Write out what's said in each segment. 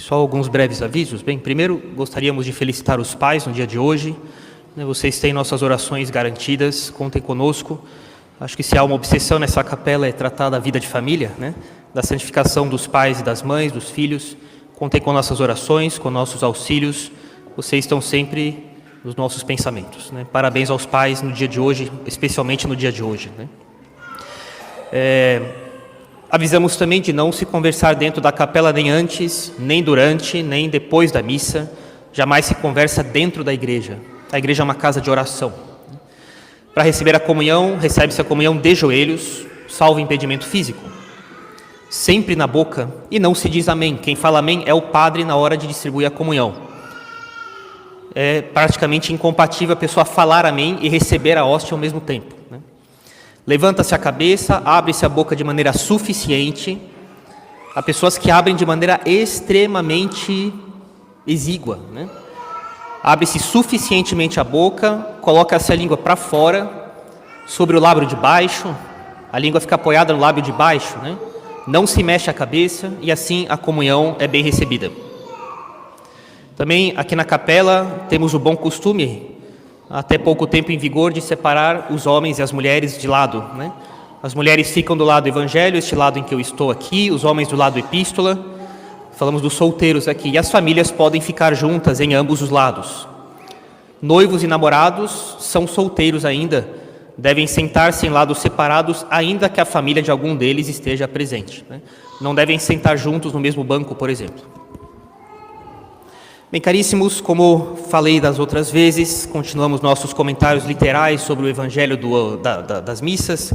Só alguns breves avisos. Bem, primeiro, gostaríamos de felicitar os pais no dia de hoje. Vocês têm nossas orações garantidas, contem conosco. Acho que se há uma obsessão nessa capela é tratar da vida de família, da santificação dos pais e das mães, dos filhos. Contem com nossas orações, com nossos auxílios. Vocês estão sempre nos nossos pensamentos. Parabéns aos pais no dia de hoje, especialmente no dia de hoje. Avisamos também de não se conversar dentro da capela nem antes, nem durante, nem depois da missa. Jamais se conversa dentro da igreja. A igreja é uma casa de oração. Para receber a comunhão, recebe-se a comunhão de joelhos, salvo impedimento físico. Sempre na boca, e não se diz amém. Quem fala amém é o padre na hora de distribuir a comunhão. É praticamente incompatível a pessoa falar amém e receber a hóstia ao mesmo tempo. Levanta-se a cabeça, abre-se a boca de maneira suficiente. Há pessoas que abrem de maneira extremamente exígua. Abre-se suficientemente a boca, coloca-se a língua para fora, sobre o lábio de baixo, a língua fica apoiada no lábio de baixo, Não se mexe a cabeça e assim a comunhão é bem recebida. Também aqui na capela temos o bom costume, até pouco tempo em vigor, de separar os homens e as mulheres de lado. As mulheres ficam do lado do Evangelho, este lado em que eu estou aqui, os homens do lado do Epístola. Falamos dos solteiros aqui, e as famílias podem ficar juntas em ambos os lados. Noivos e namorados são solteiros ainda, devem sentar-se em lados separados, ainda que a família de algum deles esteja presente. Não devem sentar juntos no mesmo banco, por exemplo. Bem, caríssimos, como falei das outras vezes, continuamos nossos comentários literais sobre o Evangelho das missas.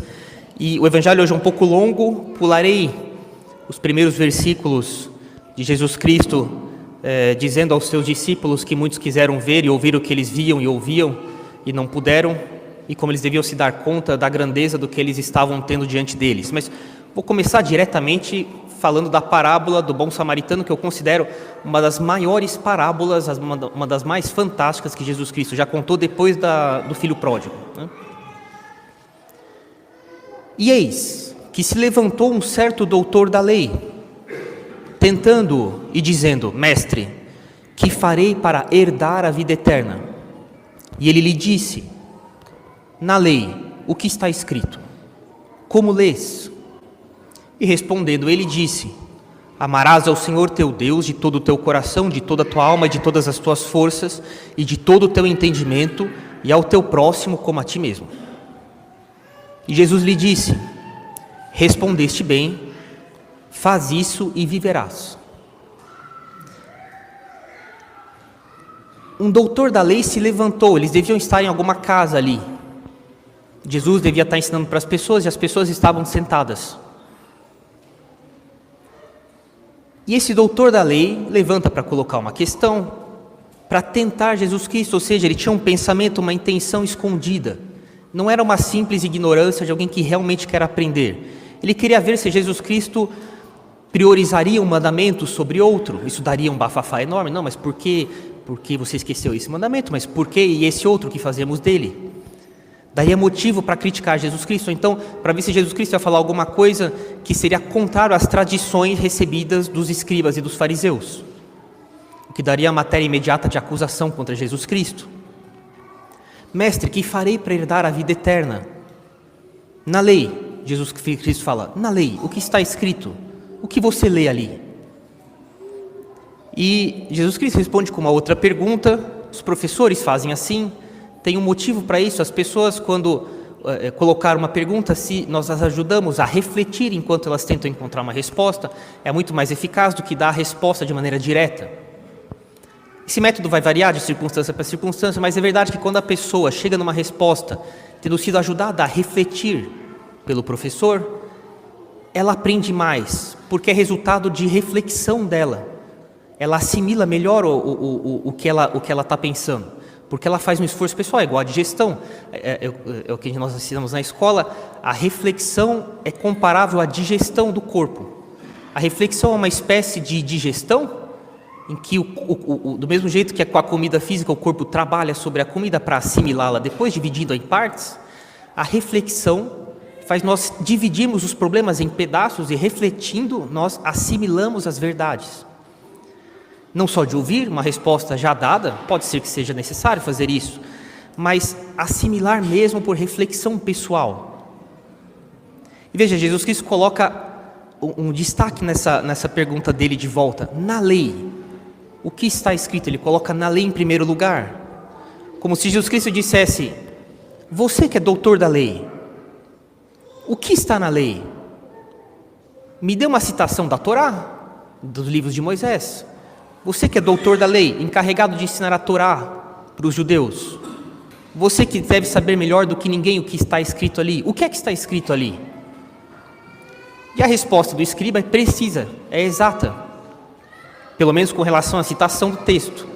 E o Evangelho hoje é um pouco longo, pularei os primeiros versículos de Jesus Cristo, dizendo aos seus discípulos que muitos quiseram ver e ouvir o que eles viam e ouviam e não puderam, e como eles deviam se dar conta da grandeza do que eles estavam tendo diante deles. Mas vou começar diretamente falando da parábola do bom samaritano, que eu considero uma das maiores parábolas, uma das mais fantásticas que Jesus Cristo já contou depois do filho pródigo. E eis que se levantou um certo doutor da lei, tentando e dizendo: Mestre, que farei para herdar a vida eterna? E ele lhe disse: Na lei, o que está escrito? Como lês? E respondendo, ele disse: Amarás ao Senhor teu Deus de todo o teu coração, de toda a tua alma e de todas as tuas forças e de todo o teu entendimento, e ao teu próximo como a ti mesmo. E Jesus lhe disse: Respondeste bem, faz isso e viverás. Um doutor da lei se levantou, eles deviam estar em alguma casa ali. Jesus devia estar ensinando para as pessoas e as pessoas estavam sentadas. E esse doutor da lei levanta para colocar uma questão, para tentar Jesus Cristo, ou seja, ele tinha um pensamento, uma intenção escondida. Não era uma simples ignorância de alguém que realmente quer aprender. Ele queria ver se Jesus Cristo priorizaria um mandamento sobre outro. Isso daria um bafafá enorme. Não, mas por que você esqueceu esse mandamento? Mas por que e esse outro que fazemos dele? Daria motivo para criticar Jesus Cristo. Então, para ver se Jesus Cristo ia falar alguma coisa que seria contrário às tradições recebidas dos escribas e dos fariseus, o que daria a matéria imediata de acusação contra Jesus Cristo. Mestre, que farei para herdar a vida eterna? Na lei, Jesus Cristo fala, na lei, o que está escrito? O que você lê ali? E Jesus Cristo responde com uma outra pergunta. Os professores fazem assim. Tem um motivo para isso. As pessoas, quando colocar uma pergunta, se nós as ajudamos a refletir enquanto elas tentam encontrar uma resposta, é muito mais eficaz do que dar a resposta de maneira direta. Esse método vai variar de circunstância para circunstância, mas é verdade que quando a pessoa chega numa resposta, tendo sido ajudada a refletir pelo professor, ela aprende mais, porque é resultado de reflexão dela. Ela assimila melhor o que ela está pensando. Porque ela faz um esforço pessoal, é igual a digestão, é o que nós ensinamos na escola. A reflexão é comparável à digestão do corpo. A reflexão é uma espécie de digestão, em que do mesmo jeito que com a comida física o corpo trabalha sobre a comida para assimilá-la, depois dividindo em partes, a reflexão faz nós dividirmos os problemas em pedaços e refletindo nós assimilamos as verdades. não só de ouvir uma resposta já dada, pode ser que seja necessário fazer isso, mas assimilar mesmo por reflexão pessoal. E veja, Jesus Cristo coloca um destaque nessa pergunta dele de volta, na lei. O que está escrito? Ele coloca na lei em primeiro lugar, como se Jesus Cristo dissesse: você que é doutor da lei, o que está na lei? Me dê uma citação da Torá, dos livros de Moisés. Você que é doutor da lei, encarregado de ensinar a Torá para os judeus, você que deve saber melhor do que ninguém o que está escrito ali, o que é que está escrito ali? E a resposta do escriba é precisa, é exata, pelo menos com relação à citação do texto.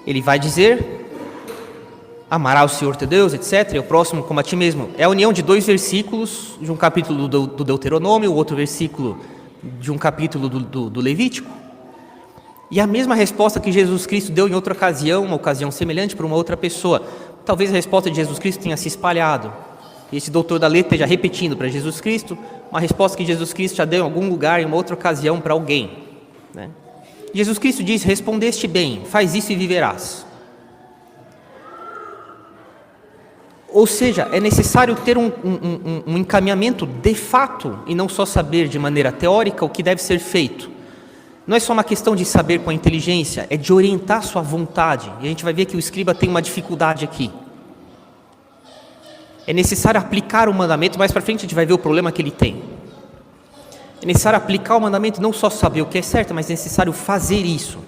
Ele vai dizer: amará o Senhor teu Deus, etc., e o próximo como a ti mesmo. É a união de dois versículos, de um capítulo do Deuteronômio, o outro versículo de um capítulo do Levítico. E a mesma resposta que Jesus Cristo deu em outra ocasião, uma ocasião semelhante para uma outra pessoa. Talvez a resposta de Jesus Cristo tenha se espalhado, e esse doutor da lei esteja repetindo para Jesus Cristo uma resposta que Jesus Cristo já deu em algum lugar, em uma outra ocasião, para alguém, né? Jesus Cristo diz: respondeste bem, faz isso e viverás. Ou seja, é necessário ter um encaminhamento de fato, e não só saber de maneira teórica o que deve ser feito. Não é só uma questão de saber com a inteligência, é de orientar sua vontade. E a gente vai ver que o escriba tem uma dificuldade aqui. É necessário aplicar o mandamento, mais para frente a gente vai ver o problema que ele tem. É necessário aplicar o mandamento, não só saber o que é certo, mas é necessário fazer isso.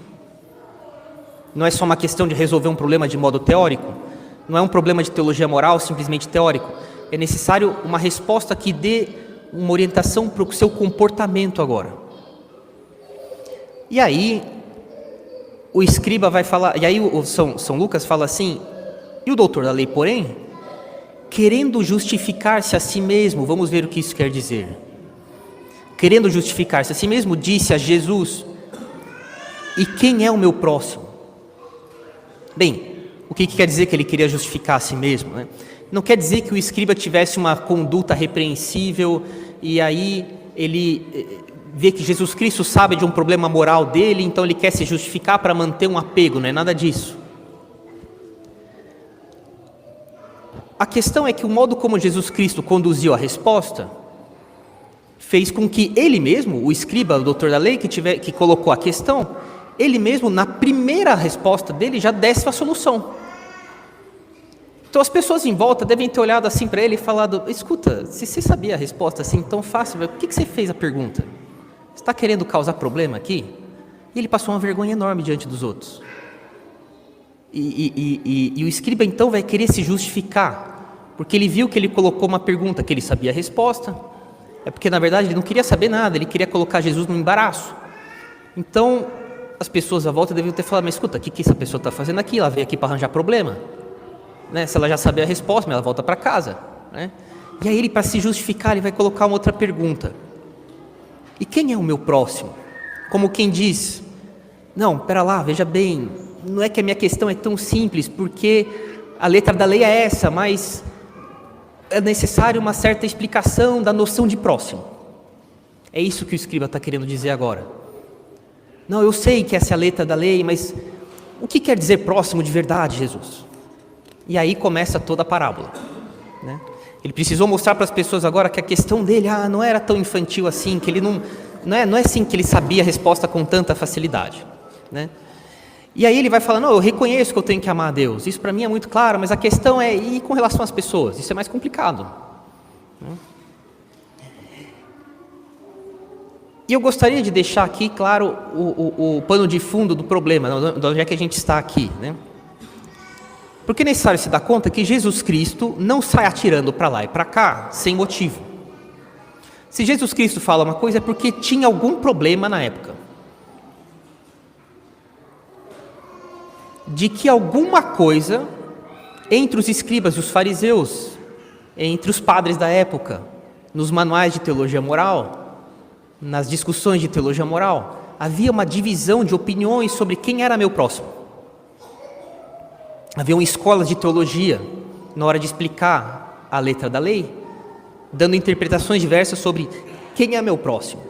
Não é só uma questão de resolver um problema de modo teórico, não é um problema de teologia moral simplesmente teórico. É necessário uma resposta que dê uma orientação para o seu comportamento agora. E aí, o escriba vai falar, e aí o São Lucas fala assim: e o doutor da lei, porém, querendo justificar-se a si mesmo, vamos ver o que isso quer dizer. Querendo justificar-se a si mesmo, disse a Jesus: e quem é o meu próximo? Bem, o que quer dizer que ele queria justificar a si mesmo, né? Não quer dizer que o escriba tivesse uma conduta repreensível, e aí ele vê que Jesus Cristo sabe de um problema moral dele, então ele quer se justificar para manter um apego, não é nada disso. A questão é que o modo como Jesus Cristo conduziu a resposta fez com que ele mesmo, o escriba, o doutor da lei, que colocou a questão, ele mesmo, na primeira resposta dele, já desse a solução. Então as pessoas em volta devem ter olhado assim para ele e falado: escuta, se você sabia a resposta assim tão fácil, por que você fez a pergunta? Você está querendo causar problema aqui? E ele passou uma vergonha enorme diante dos outros. E o escriba então vai querer se justificar, porque ele viu que ele colocou uma pergunta que ele sabia a resposta. É porque na verdade ele não queria saber nada, ele queria colocar Jesus no embaraço. Então as pessoas à volta deviam ter falado: mas escuta, o que essa pessoa está fazendo aqui? Ela veio aqui para arranjar problema, né? Se ela já sabia a resposta, ela volta para casa, né? E aí ele, para se justificar, ele vai colocar uma outra pergunta: e quem é o meu próximo? Como quem diz: não, pera lá, veja bem, não é que a minha questão é tão simples, porque a letra da lei é essa, mas é necessário uma certa explicação da noção de próximo. É isso que o escriba está querendo dizer agora. Não, eu sei que essa é a letra da lei, mas o que quer dizer próximo de verdade, Jesus? E aí começa toda a parábola, né? Ele precisou mostrar para as pessoas agora que a questão dele não era tão infantil assim, que ele não é assim que ele sabia a resposta com tanta facilidade, né? E aí ele vai falar: não, eu reconheço que eu tenho que amar a Deus, isso para mim é muito claro, mas a questão é, e com relação às pessoas? Isso é mais complicado, né? E eu gostaria de deixar aqui claro o pano de fundo do problema, de onde é que a gente está aqui, né? Porque é necessário se dar conta que Jesus Cristo não sai atirando para lá e para cá sem motivo. Se Jesus Cristo fala uma coisa é porque tinha algum problema na época, de que alguma coisa entre os escribas e os fariseus, entre os padres da época, nos manuais de teologia moral, nas discussões de teologia moral, havia uma divisão de opiniões sobre quem era meu próximo. Haviam escolas de teologia, na hora de explicar a letra da lei, dando interpretações diversas sobre quem é meu próximo.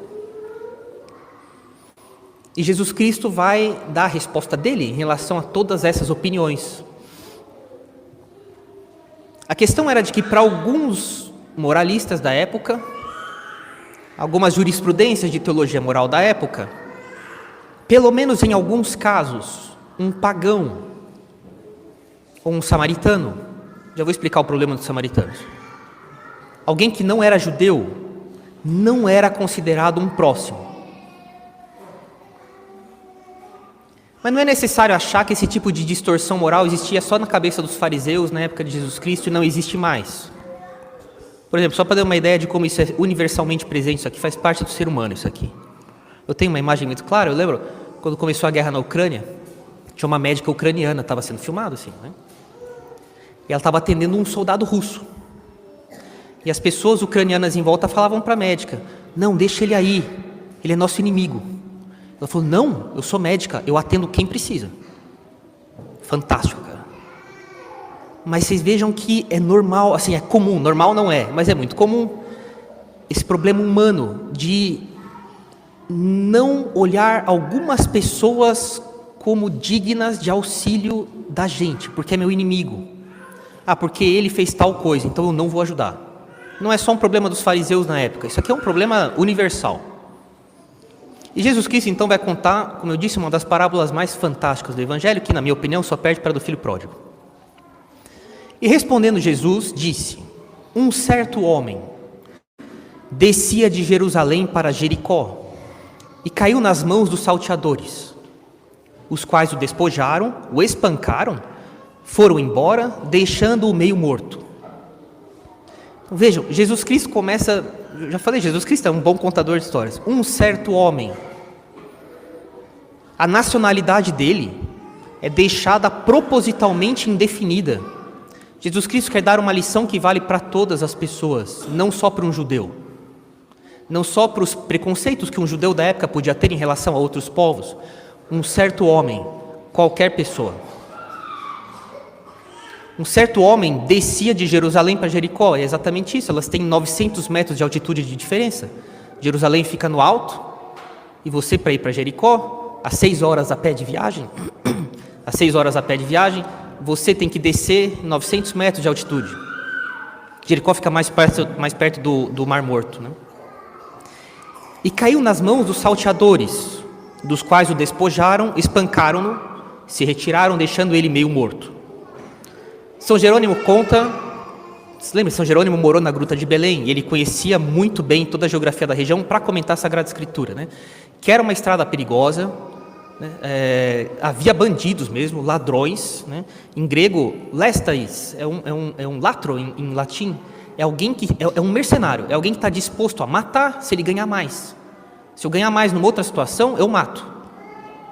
E Jesus Cristo vai dar a resposta dele em relação a todas essas opiniões. A questão era de que para alguns moralistas da época, algumas jurisprudências de teologia moral da época, pelo menos em alguns casos, um pagão ou um samaritano, já vou explicar o problema dos samaritanos, alguém que não era judeu, não era considerado um próximo. Mas não é necessário achar que esse tipo de distorção moral existia só na cabeça dos fariseus na época de Jesus Cristo e não existe mais. Por exemplo, só para dar uma ideia de como isso é universalmente presente, isso aqui faz parte do ser humano, isso aqui. Eu tenho uma imagem muito clara, eu lembro quando começou a guerra na Ucrânia, tinha uma médica ucraniana, estava sendo filmado assim, né? E ela estava atendendo um soldado russo. E as pessoas ucranianas em volta falavam para a médica: não, deixa ele aí, ele é nosso inimigo. Ela falou: não, eu sou médica, eu atendo quem precisa. Fantástico, cara. Mas vocês vejam que é normal, assim, é comum, normal não é, mas é muito comum, esse problema humano de não olhar algumas pessoas como dignas de auxílio da gente, porque é meu inimigo. Ah, porque ele fez tal coisa, então eu não vou ajudar. Não é só um problema dos fariseus na época, isso aqui é um problema universal. E Jesus Cristo então vai contar, como eu disse, uma das parábolas mais fantásticas do Evangelho, que na minha opinião só perde para a do filho pródigo. E respondendo Jesus, disse: um certo homem descia de Jerusalém para Jericó e caiu nas mãos dos salteadores, os quais o despojaram, o espancaram, foram embora, deixando-o meio morto. Então, vejam, Jesus Cristo começa, eu já falei, Jesus Cristo é um bom contador de histórias. Um certo homem, a nacionalidade dele é deixada propositalmente indefinida. Jesus Cristo quer dar uma lição que vale para todas as pessoas, não só para um judeu. Não só para os preconceitos que um judeu da época podia ter em relação a outros povos. Um certo homem, qualquer pessoa. Um certo homem descia de Jerusalém para Jericó, é exatamente isso, elas têm 900 metros de altitude de diferença. Jerusalém fica no alto, e você para ir para Jericó, a 6 horas a pé de viagem, você tem que descer 900 metros de altitude. Jericó fica mais perto do Mar Morto, né? E caiu nas mãos dos salteadores, dos quais o despojaram, espancaram-no, se retiraram, deixando ele meio morto. São Jerônimo conta, se lembra, São Jerônimo morou na Gruta de Belém, e ele conhecia muito bem toda a geografia da região para comentar a Sagrada Escritura, né? Que era uma estrada perigosa, né? Havia bandidos mesmo, ladrões, né? Em grego, lestais é um latro em latim, é alguém que é um mercenário, é alguém que está disposto a matar se ele ganhar mais. Se eu ganhar mais numa outra situação, eu mato,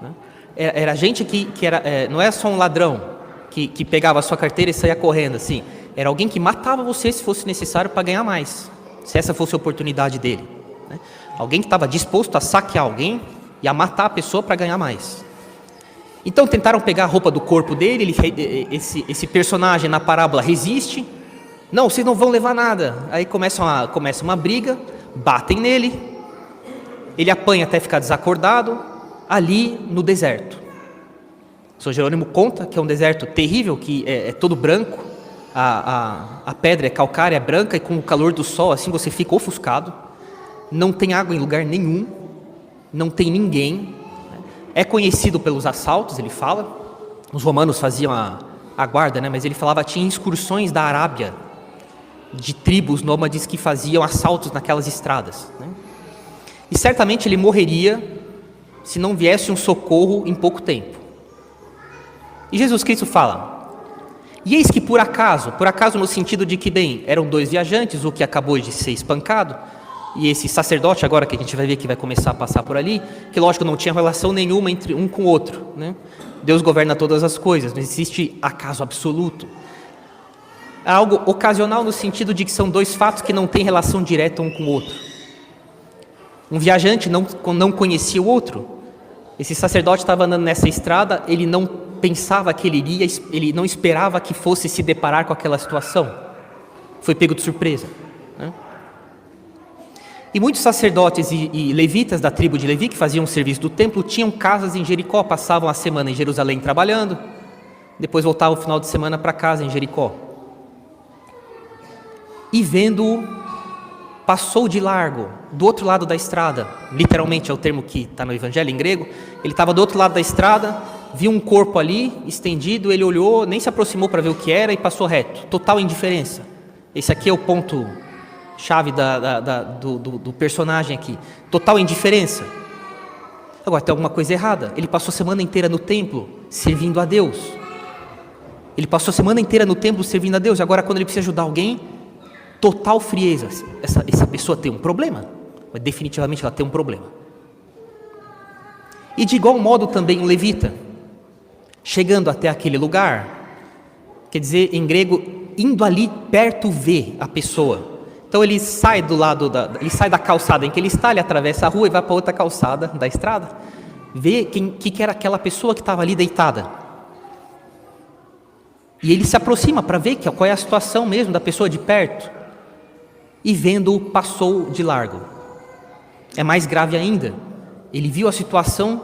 né? Era gente que era, não é só um ladrão que pegava a sua carteira e saía correndo, assim. Era alguém que matava você se fosse necessário para ganhar mais, se essa fosse a oportunidade dele, né? Alguém que estava disposto a saquear alguém e a matar a pessoa para ganhar mais. Então tentaram pegar a roupa do corpo dele, esse personagem na parábola resiste. Não, vocês não vão levar nada. Aí começa uma briga, batem nele, ele apanha até ficar desacordado, ali no deserto. São Jerônimo conta que é um deserto terrível, que é todo branco, a pedra é calcária, é branca, e com o calor do sol assim você fica ofuscado, não tem água em lugar nenhum, não tem ninguém, é conhecido pelos assaltos, ele fala, os romanos faziam a guarda, né? Mas ele falava que tinha excursões da Arábia, de tribos nômades que faziam assaltos naquelas estradas, né? E certamente ele morreria se não viesse um socorro em pouco tempo. E Jesus Cristo fala: e eis que por acaso no sentido de que, bem, eram 2 viajantes, o que acabou de ser espancado, e esse sacerdote agora que a gente vai ver que vai começar a passar por ali, que lógico não tinha relação nenhuma entre um com o outro, né? Deus governa todas as coisas, não existe acaso absoluto. É algo ocasional no sentido de que são 2 fatos que não têm relação direta um com o outro. Um viajante não conhecia o outro. Esse sacerdote estava andando nessa estrada, ele não pensava que ele iria, ele não esperava que fosse se deparar com aquela situação. Foi pego de surpresa, né? E muitos sacerdotes e levitas da tribo de Levi, que faziam o serviço do templo, tinham casas em Jericó, passavam a semana em Jerusalém trabalhando, depois voltavam o final de semana para casa em Jericó. E vendo-o, passou de largo, do outro lado da estrada, literalmente é o termo que está no Evangelho em grego, ele estava do outro lado da estrada, viu um corpo ali, estendido, ele olhou, nem se aproximou para ver o que era e passou reto, total indiferença. Esse aqui é o ponto chave do personagem aqui, total indiferença. Agora tem alguma coisa errada, ele passou a semana inteira no templo, servindo a Deus. Ele passou a semana inteira no templo servindo a Deus, agora quando ele precisa ajudar alguém, total frieza. Essa pessoa tem um problema, mas definitivamente ela tem um problema. E de igual modo também um levita, chegando até aquele lugar, quer dizer em grego, indo ali perto ver a pessoa. Então ele sai ele sai da calçada em que ele está, ele atravessa a rua e vai para outra calçada da estrada, vê que era aquela pessoa que estava ali deitada. E ele se aproxima para ver qual é a situação mesmo da pessoa de perto. E vendo-o, passou de largo. É mais grave ainda. Ele viu a situação,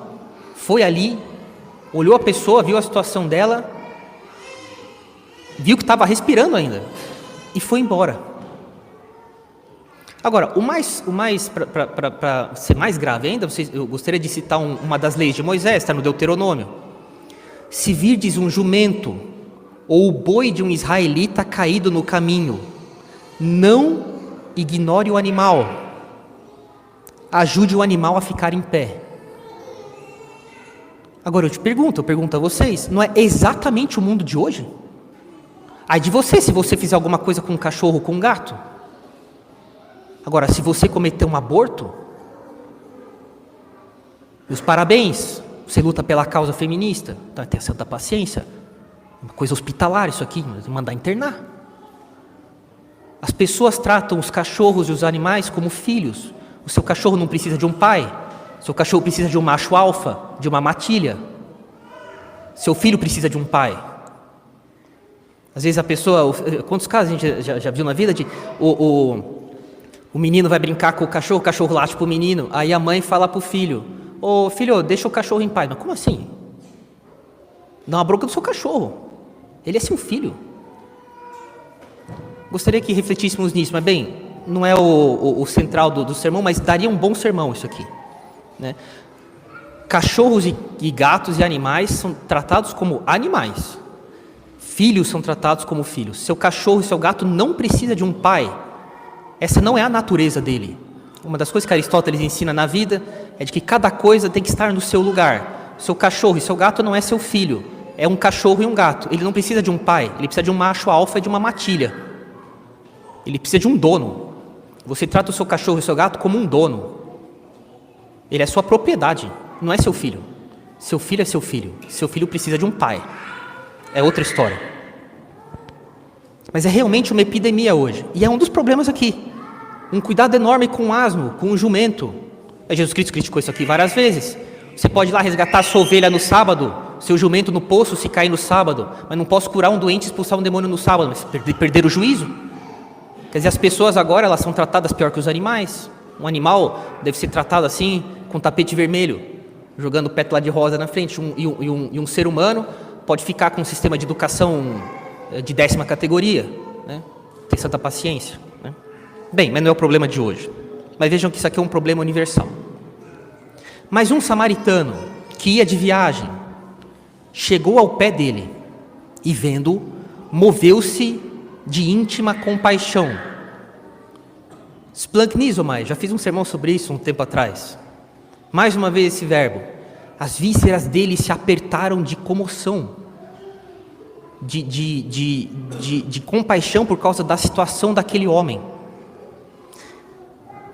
foi ali, olhou a pessoa, viu a situação dela, viu que estava respirando ainda e foi embora. Agora, para ser mais grave ainda, eu gostaria de citar uma das leis de Moisés, está no Deuteronômio. Se virdes um jumento ou o boi de um israelita caído no caminho, não ignore o animal, ajude o animal a ficar em pé. Agora eu pergunto a vocês, não é exatamente o mundo de hoje? Ai de você se você fizer alguma coisa com um cachorro ou com um gato. Agora, se você cometer um aborto, meus parabéns, você luta pela causa feminista, então tenha santa paciência, uma coisa hospitalar isso aqui, mandar internar. As pessoas tratam os cachorros e os animais como filhos. O seu cachorro não precisa de um pai, seu cachorro precisa de um macho alfa, de uma matilha. Seu filho precisa de um pai. Às vezes a pessoa, quantos casos a gente já viu na vida de o menino vai brincar com o cachorro late pro menino, aí a mãe fala pro filho: ô filho, deixa o cachorro em paz. Mas como assim? Dá uma bronca do seu cachorro, ele é seu filho. Gostaria que refletíssemos nisso, mas bem, não é o central do sermão, mas daria um bom sermão isso aqui, né? Cachorros e gatos e animais são tratados como animais. Filhos são tratados como filhos. Seu cachorro e seu gato não precisa de um pai. Essa não é a natureza dele. Uma das coisas que Aristóteles ensina na vida é de que cada coisa tem que estar no seu lugar. Seu cachorro e seu gato não é seu filho, é um cachorro e um gato. Ele não precisa de um pai, ele precisa de um macho alfa e de uma matilha. Ele precisa de um dono. Você trata o seu cachorro e o seu gato como um dono. Ele é sua propriedade, não é seu filho. Seu filho é seu filho. Seu filho precisa de um pai. É outra história. Mas é realmente uma epidemia hoje. E é um dos problemas aqui. Um cuidado enorme com o asno, com o jumento. Jesus Cristo criticou isso aqui várias vezes. Você pode ir lá resgatar a sua ovelha no sábado, seu jumento no poço se cair no sábado, mas não posso curar um doente e expulsar um demônio no sábado, mas perder o juízo. Quer dizer, as pessoas agora elas são tratadas pior que os animais. Um animal deve ser tratado assim, com tapete vermelho, jogando pétala de rosa na frente. Um ser humano pode ficar com um sistema de educação de 10ª categoria, né? Tem santa paciência, né? Bem, mas não é o problema de hoje. Mas vejam que isso aqui é um problema universal. Mas um samaritano que ia de viagem chegou ao pé dele e vendo-o, moveu-se de íntima compaixão. Splanchnizomai, já fiz um sermão sobre isso um tempo atrás. Mais uma vez esse verbo. As vísceras dele se apertaram de comoção, de compaixão por causa da situação daquele homem.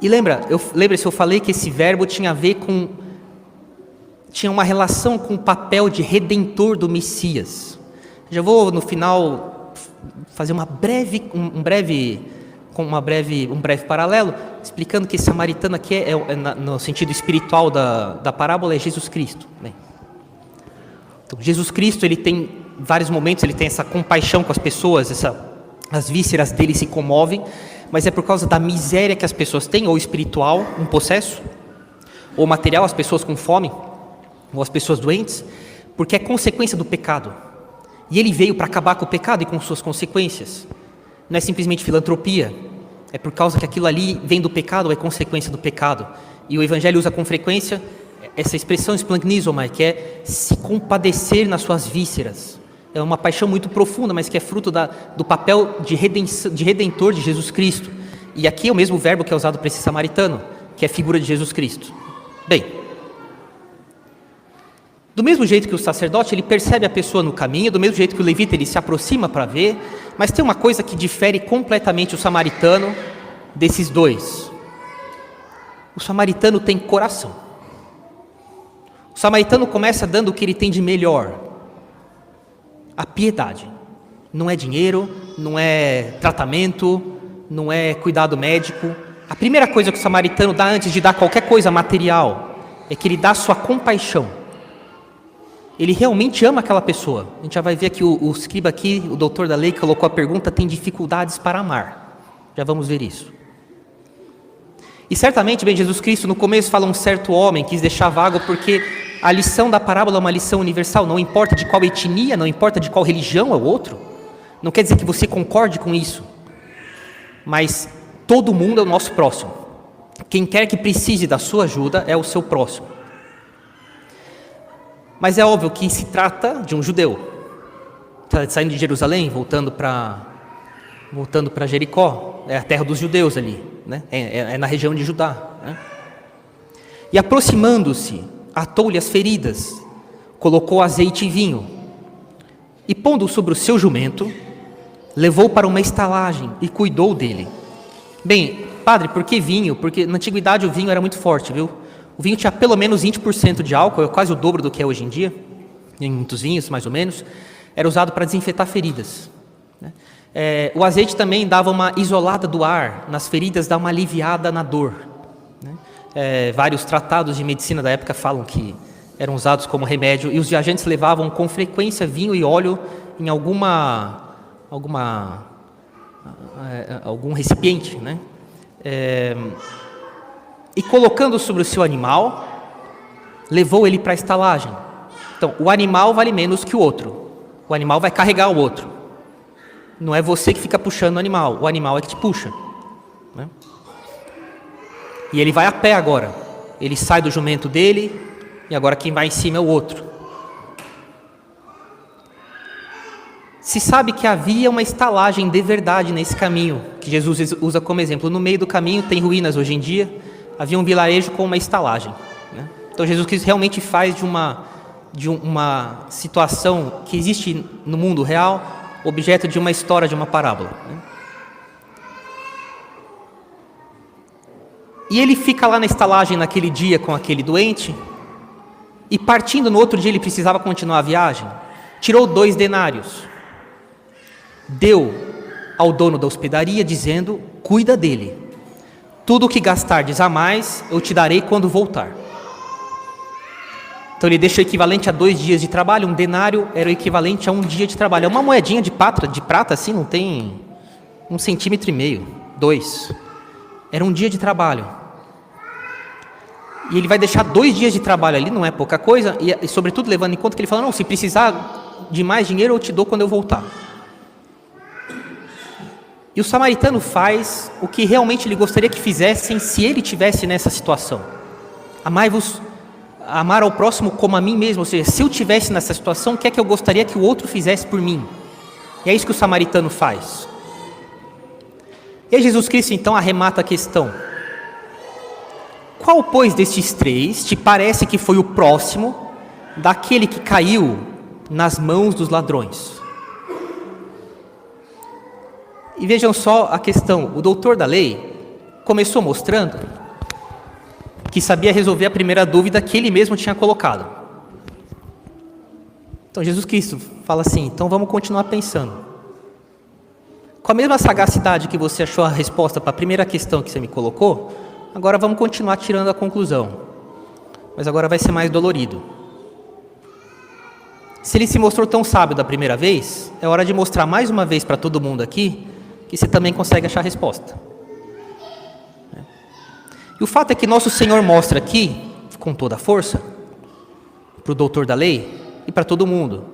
E lembra-se, eu falei que esse verbo tinha a ver tinha uma relação com o papel de redentor do Messias. Já vou no final fazer um breve paralelo, explicando que esse samaritano aqui no sentido espiritual da parábola é Jesus Cristo, né? Então, Jesus Cristo, ele tem vários momentos, ele tem essa compaixão com as pessoas, as vísceras dele se comovem, mas é por causa da miséria que as pessoas têm, ou espiritual, um possesso, ou material, as pessoas com fome, ou as pessoas doentes, porque é consequência do pecado. E ele veio para acabar com o pecado e com suas consequências. Não é simplesmente filantropia, é por causa que aquilo ali vem do pecado ou é consequência do pecado. E o Evangelho usa com frequência essa expressão splanchnizomai, que é se compadecer nas suas vísceras. É uma paixão muito profunda, mas que é fruto do papel de redentor de Jesus Cristo. E aqui é o mesmo verbo que é usado para esse samaritano, que é a figura de Jesus Cristo. Bem, do mesmo jeito que o sacerdote, ele percebe a pessoa no caminho, do mesmo jeito que o levita, ele se aproxima para ver, mas tem uma coisa que difere completamente o samaritano desses dois. O samaritano tem coração. O samaritano começa dando o que ele tem de melhor. A piedade. Não é dinheiro, não é tratamento, não é cuidado médico. A primeira coisa que o samaritano dá antes de dar qualquer coisa material é que ele dá sua compaixão. Ele realmente ama aquela pessoa. A gente já vai ver que o escriba aqui, o doutor da lei, colocou a pergunta, tem dificuldades para amar. Já vamos ver isso. E certamente, bem, Jesus Cristo no começo fala um certo homem, quis deixar vago porque a lição da parábola é uma lição universal, não importa de qual etnia, não importa de qual religião é o outro. Não quer dizer que você concorde com isso, mas todo mundo é o nosso próximo. Quem quer que precise da sua ajuda é o seu próximo. Mas é óbvio que se trata de um judeu, saindo de Jerusalém, voltando para Jericó, é a terra dos judeus ali, né? É na região de Judá, né? E aproximando-se, atou-lhe as feridas, colocou azeite e vinho, e pondo sobre o seu jumento, levou para uma estalagem e cuidou dele. Bem, padre, por que vinho? Porque na antiguidade o vinho era muito forte, viu? O vinho tinha pelo menos 20% de álcool, é quase o dobro do que é hoje em dia, em muitos vinhos, mais ou menos. Era usado para desinfetar feridas, né? O azeite também dava uma isolada do ar nas feridas, dá uma aliviada na dor, né? Vários tratados de medicina da época falam que eram usados como remédio, e os viajantes levavam com frequência vinho e óleo em algum recipiente, né? E colocando sobre o seu animal, levou ele para a estalagem. Então, o animal vale menos que o outro. O animal vai carregar o outro. Não é você que fica puxando o animal é que te puxa, né? E ele vai a pé agora. Ele sai do jumento dele, e agora quem vai em cima é o outro. Se sabe que havia uma estalagem de verdade nesse caminho, que Jesus usa como exemplo. No meio do caminho tem ruínas hoje em dia, havia um vilarejo com uma estalagem, né? Então Jesus Cristo realmente faz de uma situação que existe no mundo real, objeto de uma história, de uma parábola, né? E ele fica lá na estalagem naquele dia com aquele doente, e partindo no outro dia ele precisava continuar a viagem, tirou 2 denários, deu ao dono da hospedaria dizendo, cuida dele, tudo o que gastardes a mais eu te darei quando voltar. Então ele deixa o equivalente a 2 dias de trabalho. Um denário era o equivalente a 1 dia de trabalho. É uma moedinha de prata assim, não tem 1,5 centímetros, 2. Era 1 dia de trabalho. E ele vai deixar 2 dias de trabalho ali, não é pouca coisa, e sobretudo levando em conta que ele fala, não, se precisar de mais dinheiro eu te dou quando eu voltar. E o samaritano faz o que realmente ele gostaria que fizessem se ele estivesse nessa situação. Amar ao próximo como a mim mesmo, ou seja, se eu estivesse nessa situação, o que é que eu gostaria que o outro fizesse por mim? E é isso que o samaritano faz. E aí Jesus Cristo então arremata a questão. Qual, pois, destes 3 te parece que foi o próximo daquele que caiu nas mãos dos ladrões? E vejam só a questão, o doutor da lei começou mostrando que sabia resolver a primeira dúvida que ele mesmo tinha colocado. Então Jesus Cristo fala assim, então vamos continuar pensando. Com a mesma sagacidade que você achou a resposta para a primeira questão que você me colocou, agora vamos continuar tirando a conclusão. Mas agora vai ser mais dolorido. Se ele se mostrou tão sábio da primeira vez, é hora de mostrar mais uma vez para todo mundo aqui que você também consegue achar a resposta. E o fato é que nosso Senhor mostra aqui, com toda a força, para o doutor da lei e para todo mundo,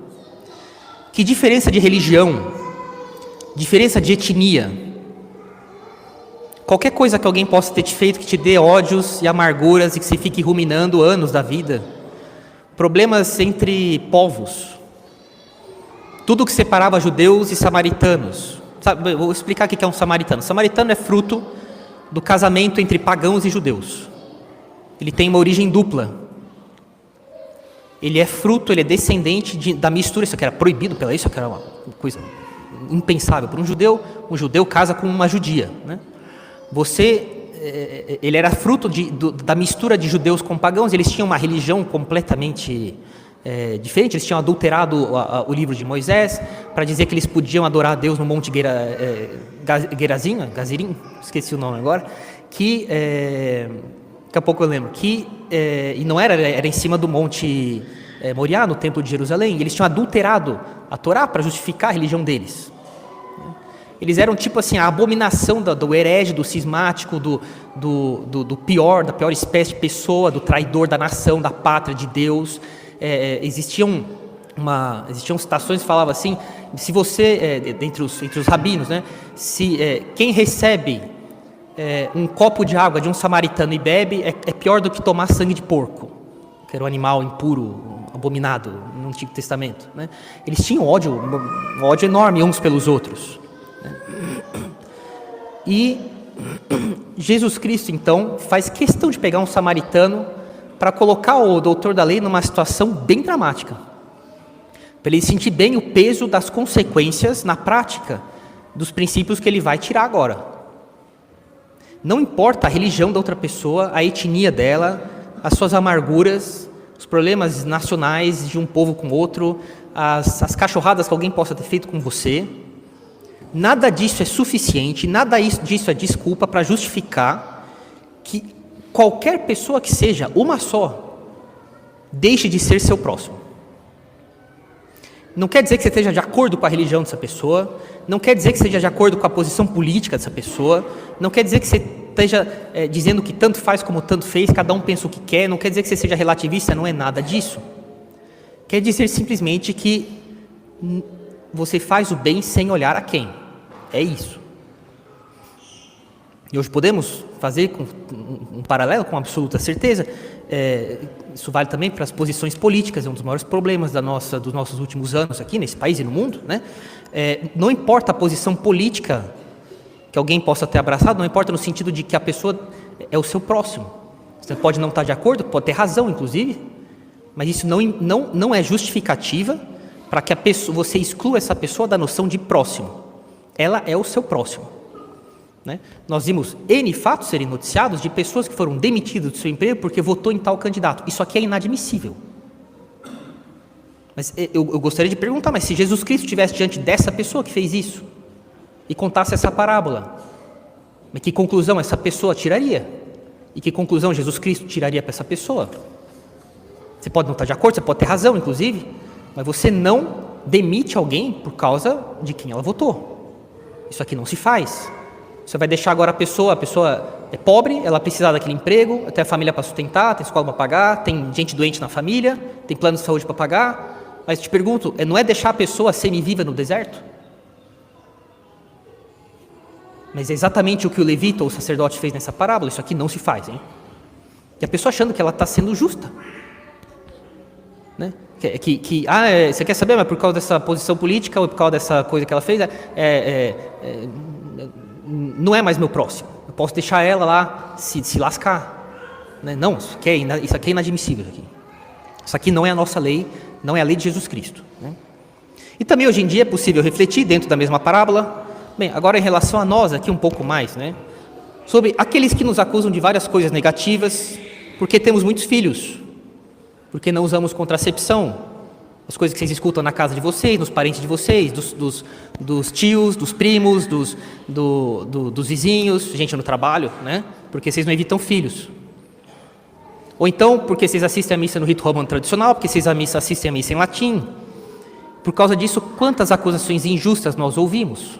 que diferença de religião, diferença de etnia, qualquer coisa que alguém possa ter te feito que te dê ódios e amarguras e que você fique ruminando anos da vida, problemas entre povos, tudo que separava judeus e samaritanos. Sabe, vou explicar o que é um samaritano. Samaritano é fruto do casamento entre pagãos e judeus. Ele tem uma origem dupla. Ele é fruto, ele é descendente da mistura. Isso aqui era proibido pela lei, isso aqui era uma coisa impensável para um judeu casa com uma judia, né? Ele era fruto da mistura de judeus com pagãos. Eles tinham uma religião completamente diferente. Eles tinham adulterado o livro de Moisés para dizer que eles podiam adorar a Deus no Monte Gazirim, esqueci o nome agora, que daqui a pouco eu lembro, e não era em cima do Monte Moriá, no Templo de Jerusalém. Eles tinham adulterado a Torá para justificar a religião deles. Eles eram tipo assim, a abominação do herege, do cismático, da pior espécie de pessoa, do traidor da nação, da pátria, de Deus. Existiam citações que falavam assim: se você, entre os rabinos, né, quem recebe um copo de água de um samaritano e bebe, é pior do que tomar sangue de porco, que era um animal impuro, abominado no Antigo Testamento, né? Eles tinham um ódio enorme uns pelos outros, né? E Jesus Cristo, então, faz questão de pegar um samaritano para colocar o doutor da lei numa situação bem dramática, para ele sentir bem o peso das consequências na prática dos princípios que ele vai tirar agora. Não importa a religião da outra pessoa, a etnia dela, as suas amarguras, os problemas nacionais de um povo com outro, as cachorradas que alguém possa ter feito com você. Nada disso é suficiente, nada disso é desculpa para justificar que qualquer pessoa que seja, uma só, deixe de ser seu próximo. Não quer dizer que você esteja de acordo com a religião dessa pessoa, não quer dizer que você esteja de acordo com a posição política dessa pessoa, não quer dizer que você esteja dizendo que tanto faz como tanto fez, cada um pensa o que quer, não quer dizer que você seja relativista, não é nada disso. Quer dizer simplesmente que você faz o bem sem olhar a quem. É isso. E hoje podemos fazer um paralelo com absoluta certeza. Isso vale também para as posições políticas, é um dos maiores problemas dos nossos últimos anos aqui nesse país e no mundo, né? Não importa a posição política que alguém possa ter abraçado, não importa no sentido de que a pessoa é o seu próximo. Você pode não estar de acordo, pode ter razão, inclusive, mas isso não é justificativa para que você exclua essa pessoa da noção de próximo. Ela é o seu próximo, né? Nós vimos N fatos serem noticiados de pessoas que foram demitidas do seu emprego porque votou em tal candidato. Isso aqui é inadmissível. Mas eu gostaria de perguntar, mas se Jesus Cristo estivesse diante dessa pessoa que fez isso e contasse essa parábola, mas que conclusão essa pessoa tiraria? E que conclusão Jesus Cristo tiraria para essa pessoa? Você pode não estar de acordo, você pode ter razão, inclusive, mas você não demite alguém por causa de quem ela votou. Isso aqui não se faz. Você vai deixar agora a pessoa é pobre, ela precisa daquele emprego, tem a família para sustentar, tem escola para pagar, tem gente doente na família, tem plano de saúde para pagar, mas te pergunto, não é deixar a pessoa semiviva no deserto? Mas é exatamente o que o levita ou o sacerdote fez nessa parábola. Isso aqui não se faz, hein? E a pessoa achando que ela está sendo justa, né? Você quer saber, mas por causa dessa posição política ou por causa dessa coisa que ela fez, não é mais meu próximo. Eu posso deixar ela lá se lascar, né? Não, isso aqui é inadmissível. Isso aqui não é a nossa lei, não é a lei de Jesus Cristo, né? E também hoje em dia é possível refletir dentro da mesma parábola. Bem, agora em relação a nós aqui um pouco mais, né? Sobre aqueles que nos acusam de várias coisas negativas, porque temos muitos filhos, porque não usamos contracepção, as coisas que vocês escutam na casa de vocês, nos parentes de vocês, dos tios, dos primos, dos vizinhos, gente no trabalho, né? Porque vocês não evitam filhos. Ou então, porque vocês assistem a missa no rito romano tradicional, porque vocês assistem a missa em latim. Por causa disso, quantas acusações injustas nós ouvimos?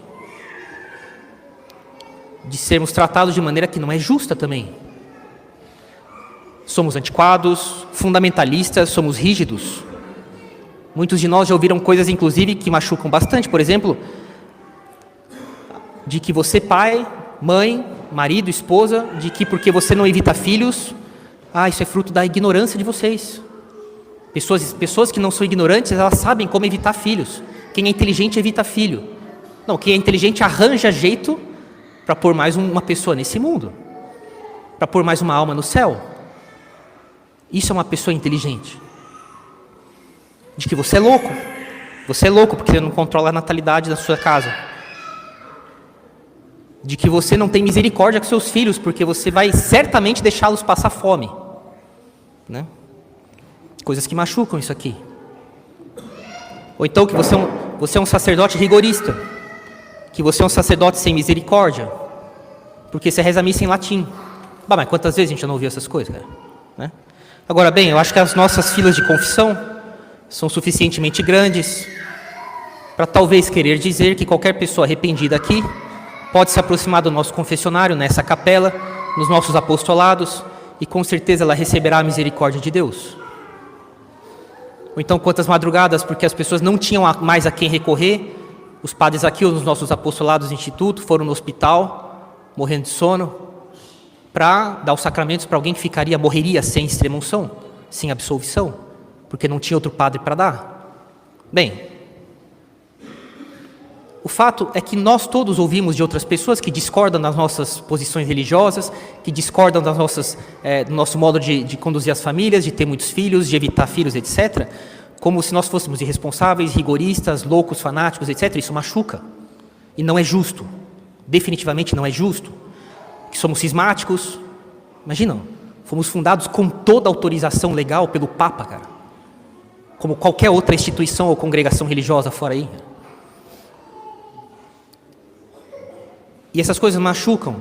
De sermos tratados de maneira que não é justa também. somos antiquados, fundamentalistas, somos rígidos. Muitos de nós já ouviram coisas, inclusive, que machucam bastante. Por exemplo, de que você, pai, mãe, marido, esposa, de que porque você não evita filhos, isso é fruto da ignorância de vocês. Pessoas que não são ignorantes, elas sabem como evitar filhos. Quem é inteligente evita filho. Não, quem é inteligente arranja jeito para pôr mais uma pessoa nesse mundo, para pôr mais uma alma no céu. Isso é uma pessoa inteligente. De que você é louco porque você não controla a natalidade da sua casa. De que você não tem misericórdia com seus filhos, porque você vai certamente deixá-los passar fome, né? Coisas que machucam isso aqui. Ou então que você é um sacerdote rigorista, que você é um sacerdote sem misericórdia, porque você reza a missa em latim. Mas quantas vezes a gente já não ouviu essas coisas, cara? Né? Agora bem, eu acho que as nossas filas de confissão são suficientemente grandes para talvez querer dizer que qualquer pessoa arrependida aqui pode se aproximar do nosso confessionário, nessa capela, nos nossos apostolados, e com certeza ela receberá a misericórdia de Deus. Ou então quantas madrugadas, porque as pessoas não tinham mais a quem recorrer, os padres aqui, nos nossos apostolados do instituto, foram no hospital, morrendo de sono, para dar os sacramentos para alguém que morreria sem extrema-unção, sem absolvição, porque não tinha outro padre para dar. Bem, o fato é que nós todos ouvimos de outras pessoas que discordam das nossas posições religiosas, que discordam do nosso modo de conduzir as famílias, de ter muitos filhos, de evitar filhos, etc., como se nós fôssemos irresponsáveis, rigoristas, loucos, fanáticos, etc. Isso machuca. E não é justo. Definitivamente não é justo. Que somos cismáticos. Imaginam, fomos fundados com toda a autorização legal pelo Papa, cara. Como qualquer outra instituição ou congregação religiosa fora aí. E essas coisas machucam,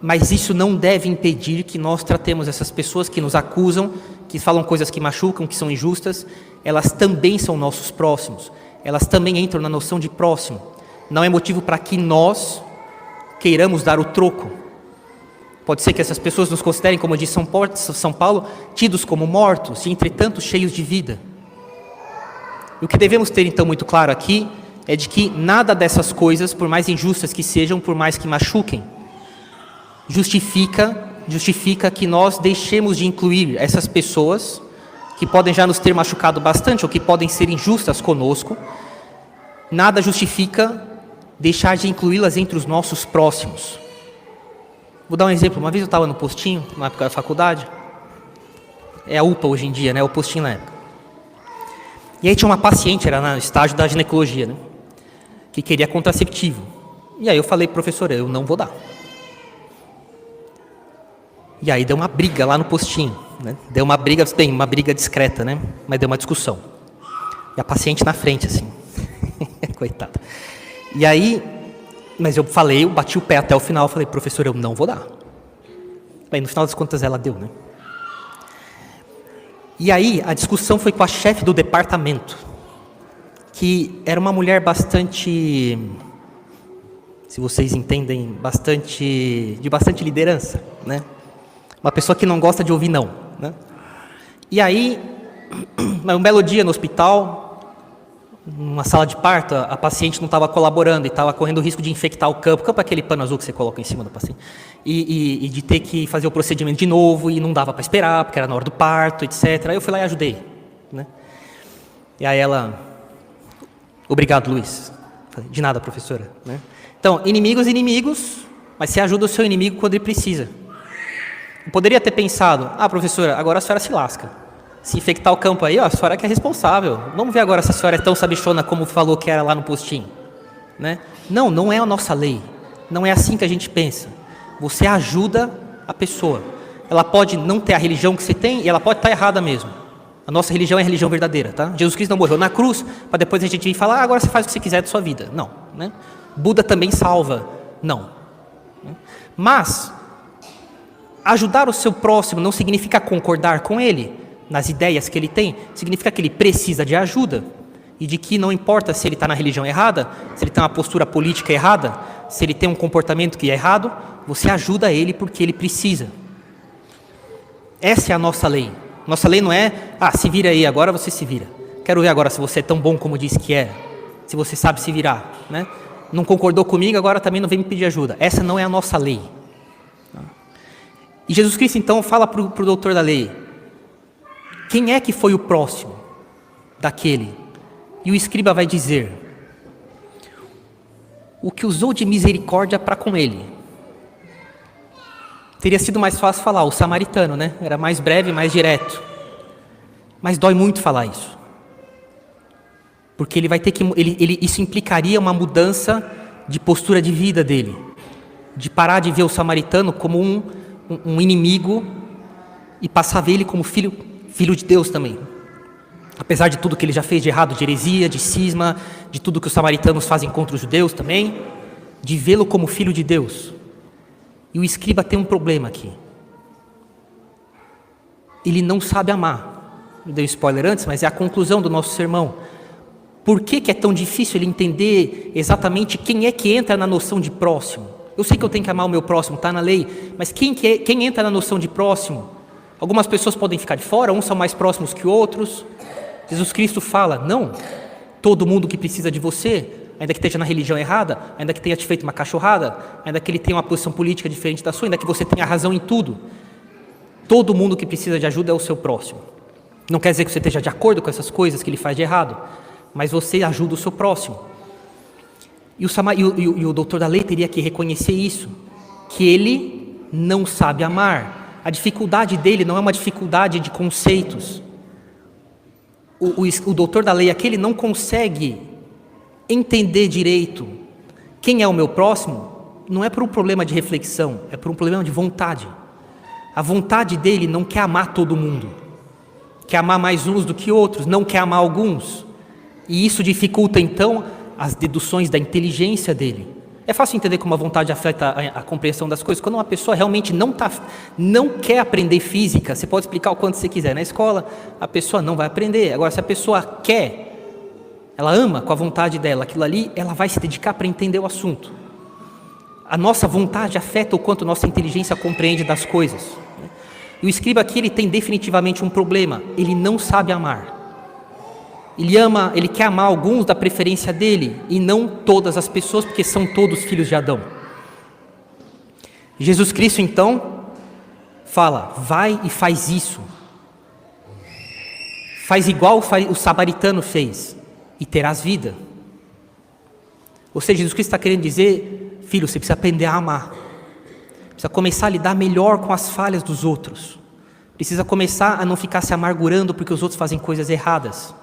mas isso não deve impedir que nós tratemos essas pessoas que nos acusam, que falam coisas que machucam, que são injustas. Elas também são nossos próximos, elas também entram na noção de próximo. Não é motivo para que nós queiramos dar o troco. Pode ser que essas pessoas nos considerem, como diz São Paulo, tidos como mortos e entretanto cheios de vida. E o que devemos ter então muito claro aqui é de que nada dessas coisas, por mais injustas que sejam, por mais que machuquem, justifica que nós deixemos de incluir essas pessoas que podem já nos ter machucado bastante ou que podem ser injustas conosco. Nada justifica deixar de incluí-las entre os nossos próximos. Vou dar um exemplo. Uma vez eu estava no postinho, na época da faculdade, é a UPA hoje em dia, né? O postinho na época. E aí tinha uma paciente, era no estágio da ginecologia, né? Que queria contraceptivo. E aí eu falei, professora, eu não vou dar. E aí deu uma briga lá no postinho, né? Deu uma briga, bem, uma briga discreta, né? Mas deu uma discussão. E a paciente na frente, assim. Coitada. E aí, mas eu bati o pé até o final, falei, professora, eu não vou dar. Aí no final das contas ela deu, né? E aí a discussão foi com a chefe do departamento, que era uma mulher bastante, se vocês entendem, de bastante liderança, né? Uma pessoa que não gosta de ouvir não, né? E aí, um belo dia no hospital, numa sala de parto, a paciente não estava colaborando e estava correndo o risco de infectar o campo. O campo é aquele pano azul que você coloca em cima do paciente. E de ter que fazer o procedimento de novo, e não dava para esperar, porque era na hora do parto, etc. Aí eu fui lá e ajudei, né? E aí ela, obrigado, Luiz. Falei, de nada, professora, né? Então, inimigos, mas você ajuda o seu inimigo quando ele precisa. Eu poderia ter pensado, professora, agora a senhora se lasca. Se infectar o campo aí, a senhora que é responsável. Vamos ver agora se a senhora é tão sabichona como falou que era lá no postinho, né? Não é a nossa lei. Não é assim que a gente pensa. Você ajuda a pessoa. Ela pode não ter a religião que você tem e ela pode estar errada mesmo. A nossa religião é a religião verdadeira, tá? Jesus Cristo não morreu na cruz para depois a gente vir falar, agora você faz o que você quiser da sua vida. Não, né? Buda também salva. Não. Mas ajudar o seu próximo não significa concordar com ele nas ideias que ele tem, significa que ele precisa de ajuda e de que não importa se ele está na religião errada, se ele tem uma postura política errada, se ele tem um comportamento que é errado, você ajuda ele porque ele precisa. Essa é a nossa lei. Nossa lei não é, se vira aí, agora você se vira. Quero ver agora se você é tão bom como disse que é. Se você sabe se virar, né? Não concordou comigo, agora também não vem me pedir ajuda. Essa não é a nossa lei. E Jesus Cristo então fala para o doutor da lei: quem é que foi o próximo daquele? E o escriba vai dizer: o que usou de misericórdia para com ele. Teria sido mais fácil falar o samaritano, né? Era mais breve, mais direto. Mas dói muito falar isso. Porque ele vai ter que, isso implicaria uma mudança de postura de vida dele, de parar de ver o samaritano como um inimigo e passar a ver ele como filho de Deus também. Apesar de tudo que ele já fez de errado, de heresia, de cisma, de tudo que os samaritanos fazem contra os judeus também, de vê-lo como filho de Deus. E o escriba tem um problema aqui. Ele não sabe amar. Eu dei um spoiler antes, mas é a conclusão do nosso sermão. Por que é tão difícil ele entender exatamente quem é que entra na noção de próximo? Eu sei que eu tenho que amar o meu próximo, está na lei, mas quem entra na noção de próximo? Algumas pessoas podem ficar de fora, uns são mais próximos que outros. Jesus Cristo fala: não, todo mundo que precisa de você, ainda que esteja na religião errada, ainda que tenha te feito uma cachorrada, ainda que ele tenha uma posição política diferente da sua, ainda que você tenha razão em tudo, todo mundo que precisa de ajuda é o seu próximo. Não quer dizer que você esteja de acordo com essas coisas que ele faz de errado, mas você ajuda o seu próximo. E o doutor da lei teria que reconhecer isso, que ele não sabe amar. A dificuldade dele não é uma dificuldade de conceitos. O doutor da lei aqui, ele não consegue entender direito quem é o meu próximo, não é por um problema de reflexão, é por um problema de vontade. A vontade dele não quer amar todo mundo, quer amar mais uns do que outros, não quer amar alguns. E isso dificulta então as deduções da inteligência dele. É fácil entender como a vontade afeta a compreensão das coisas. Quando uma pessoa realmente não quer aprender física, você pode explicar o quanto você quiser. Na escola, a pessoa não vai aprender. Agora, se a pessoa quer, ela ama com a vontade dela aquilo ali, ela vai se dedicar para entender o assunto. A nossa vontade afeta o quanto nossa inteligência compreende das coisas. E o escriba aqui, ele tem definitivamente um problema. Ele não sabe amar. Ele quer amar alguns da preferência dele e não todas as pessoas, porque são todos filhos de Adão. Jesus Cristo então fala: vai e faz isso. Faz igual o samaritano fez e terás vida. Ou seja, Jesus Cristo está querendo dizer: filho, você precisa aprender a amar. Precisa começar a lidar melhor com as falhas dos outros. Precisa começar a não ficar se amargurando porque os outros fazem coisas erradas.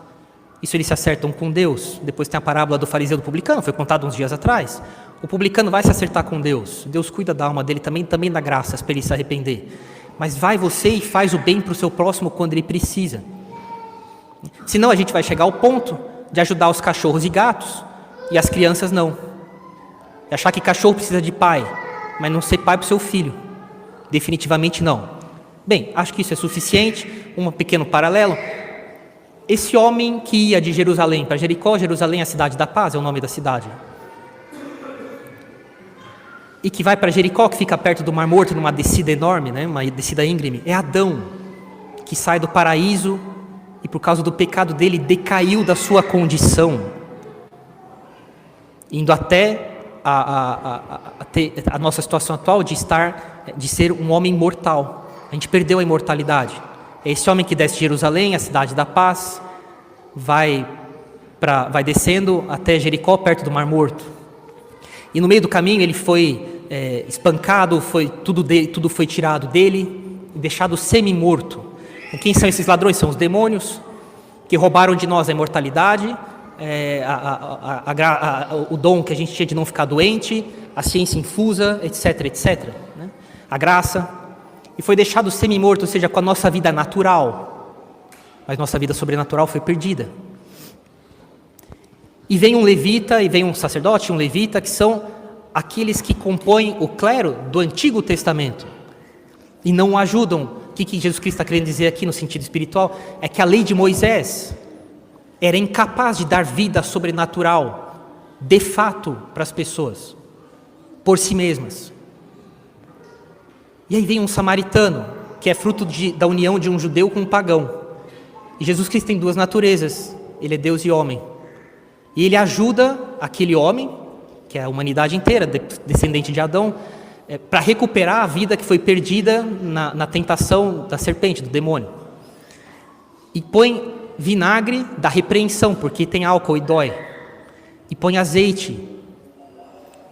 Isso eles se acertam com Deus. Depois tem a parábola do fariseu e do publicano, foi contada uns dias atrás. O publicano vai se acertar com Deus. Deus cuida da alma dele também dá graças para ele se arrepender. Mas vai você e faz o bem para o seu próximo quando ele precisa. Senão a gente vai chegar ao ponto de ajudar os cachorros e gatos e as crianças não. E achar que cachorro precisa de pai, mas não ser pai para o seu filho. Definitivamente não. Bem, acho que isso é suficiente. Um pequeno paralelo. Esse homem que ia de Jerusalém para Jericó, Jerusalém é a cidade da paz, é o nome da cidade. E que vai para Jericó, que fica perto do Mar Morto, numa descida enorme, né? Uma descida íngreme. É Adão, que sai do paraíso e por causa do pecado dele decaiu da sua condição, indo até a nossa situação atual de ser um homem mortal. A gente perdeu a imortalidade. É esse homem que desce de Jerusalém, a cidade da paz, vai descendo até Jericó, perto do Mar Morto. E no meio do caminho ele foi espancado, tudo foi tirado dele e deixado semi-morto. E quem são esses ladrões? São os demônios que roubaram de nós a imortalidade, o dom que a gente tinha de não ficar doente, a ciência infusa, etc, etc. Né? A graça. E foi deixado semi-morto, ou seja, com a nossa vida natural. Mas nossa vida sobrenatural foi perdida. E vem um levita, e vem um sacerdote, um levita, que são aqueles que compõem o clero do Antigo Testamento. E não o ajudam. O que Jesus Cristo está querendo dizer aqui no sentido espiritual? É que a lei de Moisés era incapaz de dar vida sobrenatural, de fato, para as pessoas, por si mesmas. E aí vem um samaritano, que é fruto da união de um judeu com um pagão. E Jesus Cristo tem duas naturezas, ele é Deus e homem. E ele ajuda aquele homem, que é a humanidade inteira, descendente de Adão, para recuperar a vida que foi perdida na tentação da serpente, do demônio. E põe vinagre da repreensão, porque tem álcool e dói. E põe azeite,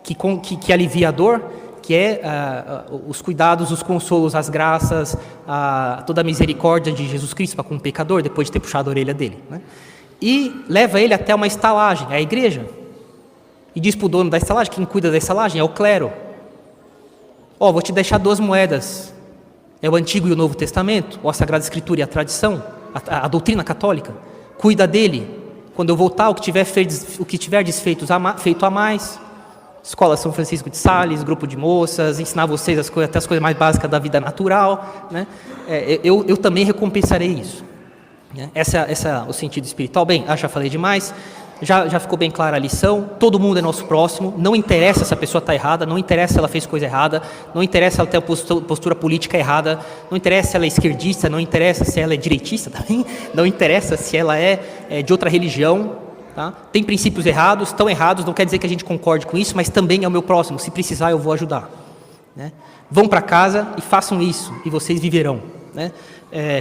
que alivia a dor, que é os cuidados, os consolos, as graças, toda a misericórdia de Jesus Cristo para com o pecador, depois de ter puxado a orelha dele, né? E leva ele até uma estalagem, a igreja. E diz para o dono da estalagem, quem cuida da estalagem é o clero. Vou te deixar 2 moedas. É o Antigo e o Novo Testamento, ou a Sagrada Escritura e a tradição, a doutrina católica. Cuida dele. Quando eu voltar, o que tiver desfeito a mais. Escola São Francisco de Sales, grupo de moças, ensinar vocês até as coisas mais básicas da vida natural, né? Eu também recompensarei isso. Esse é o sentido espiritual. Bem, já falei demais. Já ficou bem clara a lição. Todo mundo é nosso próximo. Não interessa se a pessoa está errada, não interessa se ela fez coisa errada, não interessa se ela tem a postura política errada, não interessa se ela é esquerdista, não interessa se ela é direitista também, não interessa se ela é de outra religião, tá? Tem princípios errados, estão errados, não quer dizer que a gente concorde com isso, mas também é o meu próximo. Se precisar, eu vou ajudar, né? Vão para casa e façam isso, e vocês viverão, né?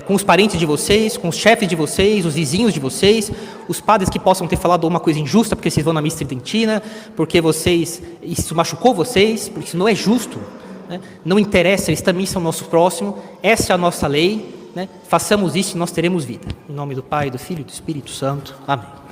Com os parentes de vocês, com os chefes de vocês, os vizinhos de vocês, os padres que possam ter falado uma coisa injusta porque vocês vão na missa tridentina, porque isso machucou vocês, porque isso não é justo, né? Não interessa, eles também são nosso próximo, essa é a nossa lei, né? Façamos isso e nós teremos vida. Em nome do Pai, do Filho e do Espírito Santo. Amém.